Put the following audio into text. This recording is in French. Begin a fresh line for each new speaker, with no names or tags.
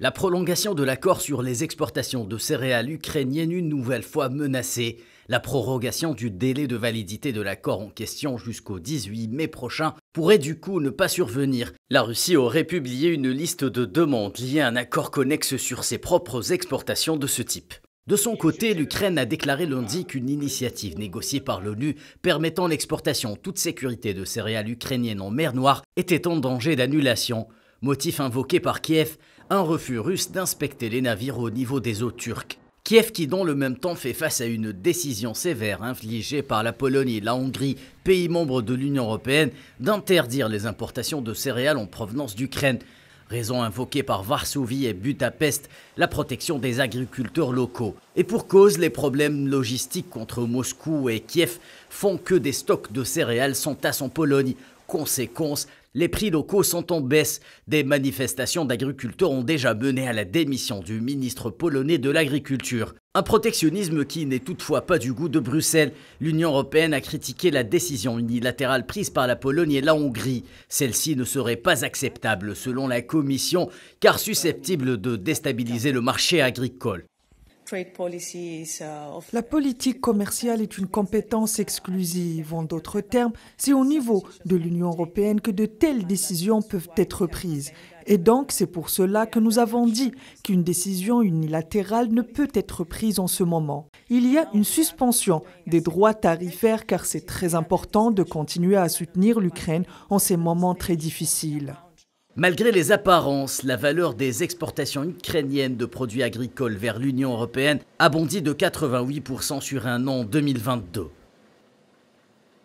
La prolongation de l'accord sur les exportations de céréales ukrainiennes une nouvelle fois menacée. La prorogation du délai de validité de l'accord en question jusqu'au 18 mai prochain pourrait du coup ne pas survenir. La Russie aurait publié une liste de demandes liées à un accord connexe sur ses propres exportations de ce type. De son côté, l'Ukraine a déclaré lundi qu'une initiative négociée par l'ONU permettant l'exportation en toute sécurité de céréales ukrainiennes en mer Noire était en danger d'annulation. Motif invoqué par Kiev, un refus russe d'inspecter les navires au niveau des eaux turques. Kiev qui dans le même temps fait face à une décision sévère infligée par la Pologne et la Hongrie, pays membres de l'Union européenne, d'interdire les importations de céréales en provenance d'Ukraine. Raison invoquée par Varsovie et Budapest, la protection des agriculteurs locaux. Et pour cause, les problèmes logistiques contre Moscou et Kiev font que des stocks de céréales s'entassent en Pologne. Conséquence, les prix locaux sont en baisse. Des manifestations d'agriculteurs ont déjà mené à la démission du ministre polonais de l'Agriculture. Un protectionnisme qui n'est toutefois pas du goût de Bruxelles. L'Union européenne a critiqué la décision unilatérale prise par la Pologne et la Hongrie. Celle-ci ne serait pas acceptable selon la Commission, car susceptible de déstabiliser le marché agricole.
La politique commerciale est une compétence exclusive. En d'autres termes, c'est au niveau de l'Union européenne que de telles décisions peuvent être prises. Et donc, c'est pour cela que nous avons dit qu'une décision unilatérale ne peut être prise en ce moment. Il y a une suspension des droits tarifaires car c'est très important de continuer à soutenir l'Ukraine en ces moments très difficiles.
Malgré les apparences, la valeur des exportations ukrainiennes de produits agricoles vers l'Union européenne a bondi de 88% sur un an en 2022.